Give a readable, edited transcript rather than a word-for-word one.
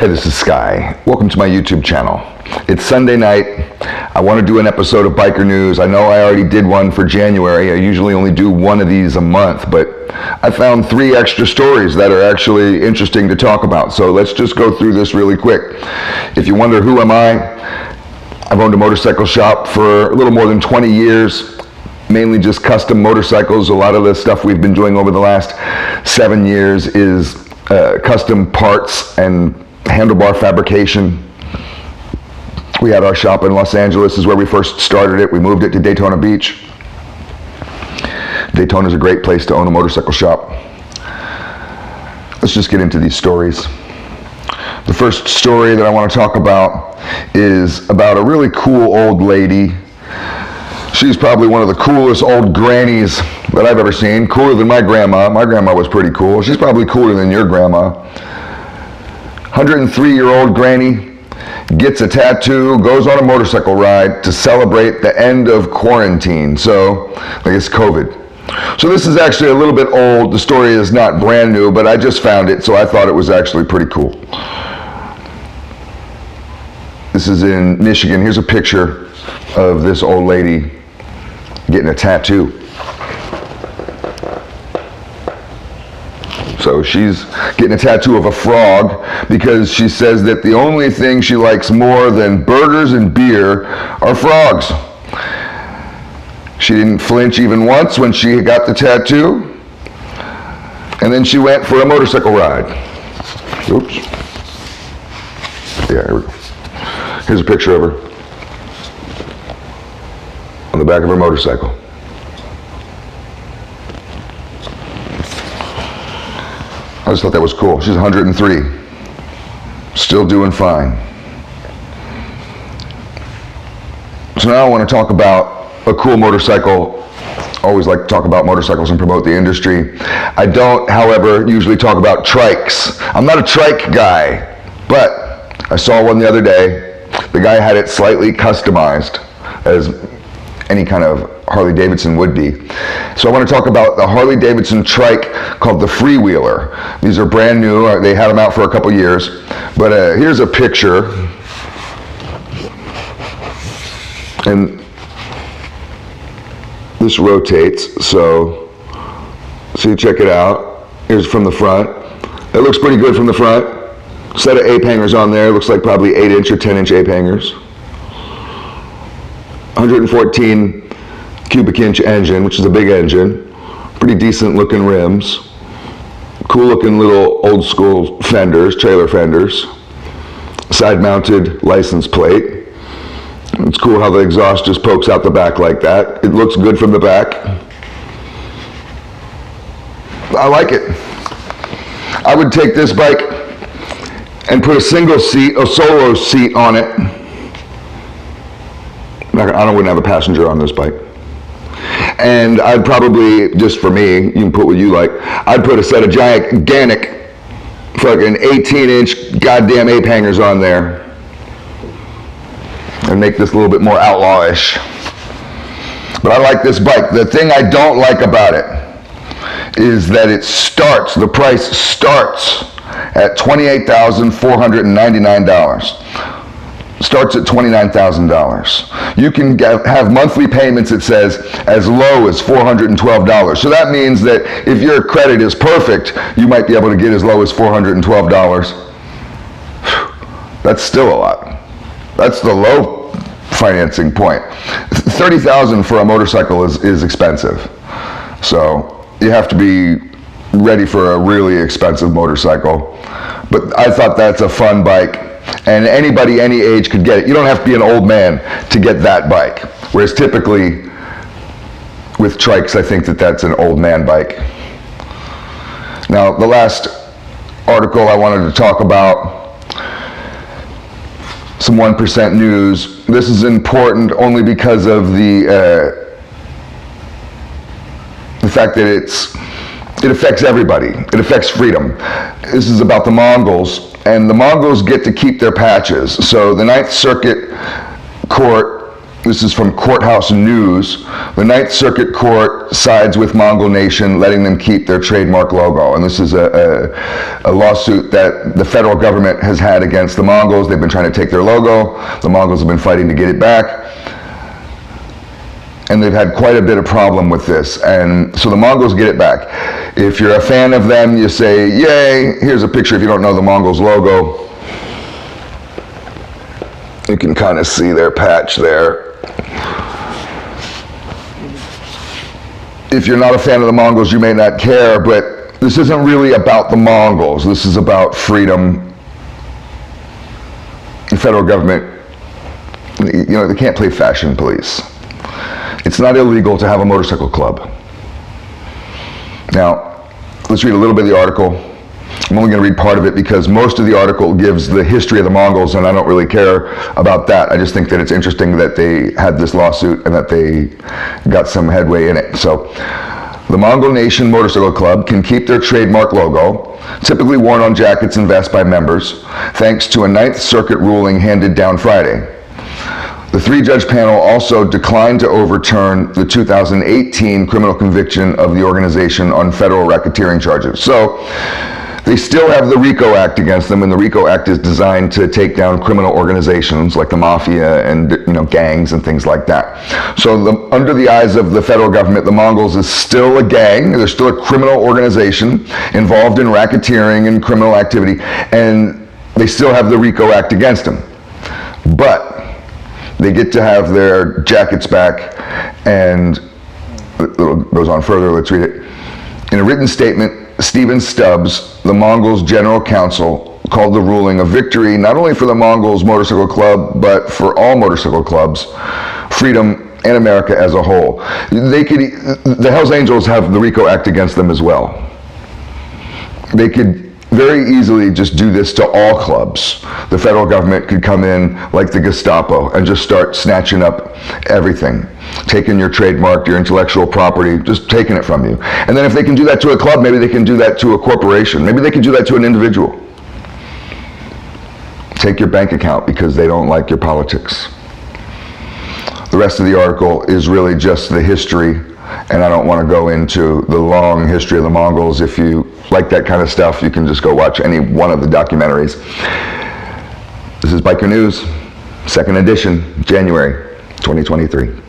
Hey, this is Sky. Welcome to my YouTube channel. It's Sunday night. I want to do an episode of Biker News. I know I already did one for January. I usually only do one of these a month, but I found 3 extra stories that are actually interesting to talk about. So let's just go through this really quick. If you wonder who am I've owned a motorcycle shop for a little more than 20 years. Mainly just custom motorcycles. A lot of the stuff we've been doing over the last 7 years is custom parts and handlebar fabrication. We had our shop in Los Angeles, is where we first started it. We moved it to Daytona Beach. Daytona is a great place to own a motorcycle shop. Let's just get into these stories. The first story that I want to talk about is about a really cool old lady. She's probably one of the coolest old grannies that I've ever seen. Cooler than my grandma. My grandma was pretty cool. She's probably cooler than your grandma. 103-year-old granny gets a tattoo, goes on a motorcycle ride to celebrate the end of quarantine. So, I guess COVID. So this is actually a little bit old. The story is not brand new, but I just found it, so I thought it was actually pretty cool. This is in Michigan. Here's a picture of this old lady getting a tattoo. So she's getting a tattoo of a frog because she says that the only thing she likes more than burgers and beer are frogs. She didn't flinch even once when she got the tattoo. And then she went for a motorcycle ride. Oops. Yeah, here we go. Here's a picture of her on the back of her motorcycle. I just thought that was cool. She's 103. Still doing fine. So now I want to talk about a cool motorcycle. I always like to talk about motorcycles and promote the industry. I don't, however, usually talk about trikes. I'm not a trike guy, but I saw one the other day. The guy had it slightly customized as any kind of Harley Davidson would be. So I want to talk about the Harley Davidson trike called the Freewheeler. These are brand new. They had them out for a couple years. But here's a picture. And this rotates. So check it out. Here's from the front. It looks pretty good from the front. Set of ape hangers on there. Looks like probably 8-inch or 10-inch ape hangers. 114 cubic inch engine, which is a big engine. Pretty decent looking rims. Cool looking little old school fenders, trailer fenders. Side mounted license plate. It's cool how the exhaust just pokes out the back like that. It looks good from the back. I like it. I would take this bike and put a single seat, a solo seat on it. I wouldn't have a passenger on this bike. And I'd probably, just for me, you can put what you like, I'd put a set of gigantic fucking 18-inch goddamn ape hangers on there and make this a little bit more outlawish. But I like this bike. The thing I don't like about it is that the price starts at $28,499. Starts at $29,000. You can have monthly payments, it says, as low as $412. So that means that if your credit is perfect, you might be able to get as low as $412. That's still a lot. That's the low financing point. $30,000 for a motorcycle is expensive. So you have to be ready for a really expensive motorcycle. But I thought that's a fun bike. And anybody, any age could get it. You don't have to be an old man to get that bike. Whereas typically, with trikes, I think that's an old man bike. Now, the last article I wanted to talk about, some 1% news. This is important only because of the fact that it affects everybody. It affects freedom. This is about the Mongols. And the Mongols get to keep their patches. So the Ninth Circuit Court This is from Courthouse News. The Ninth Circuit Court sides with Mongol Nation, letting them keep their trademark logo. And this is a lawsuit that the federal government has had against the Mongols. They've been trying to take their logo. The Mongols have been fighting to get it back. And they've had quite a bit of problem with this. And so the Mongols get it back. If you're a fan of them, you say, yay. Here's a picture if you don't know the Mongols logo. You can kind of see their patch there. If you're not a fan of the Mongols, you may not care, but this isn't really about the Mongols. This is about freedom. The federal government, you know, they can't play fashion police. It's not illegal to have a motorcycle club. Now, let's read a little bit of the article. I'm only going to read part of it because most of the article gives the history of the Mongols, and I don't really care about that. I just think that it's interesting that they had this lawsuit and that they got some headway in it. So, the Mongol Nation Motorcycle Club can keep their trademark logo, typically worn on jackets and vests by members, thanks to a Ninth Circuit ruling handed down Friday. The three-judge panel also declined to overturn the 2018 criminal conviction of the organization on federal racketeering charges. So, they still have the RICO Act against them, and the RICO Act is designed to take down criminal organizations like the mafia and, you know, gangs and things like that. So under the eyes of the federal government, the Mongols is still a gang. They're still a criminal organization involved in racketeering and criminal activity, and they still have the RICO Act against them. But they get to have their jackets back, and it goes on further. Let's read it. In a written statement, Stephen Stubbs, the Mongols' general counsel, called the ruling a victory not only for the Mongols Motorcycle Club, but for all motorcycle clubs, freedom, and America as a whole. The Hells Angels have the RICO Act against them as well. They could very easily just do this to all clubs. The federal government could come in like the Gestapo and just start snatching up everything, taking your trademark, your intellectual property, just taking it from you. And then if they can do that to a club, maybe they can do that to a corporation. Maybe they can do that to an individual. Take your bank account because they don't like your politics. The rest of the article is really just the history, and I don't want to go into the long history of the Mongols. If you like that kind of stuff, you can just go watch any one of the documentaries. This is Biker News, 2nd edition, January 2023.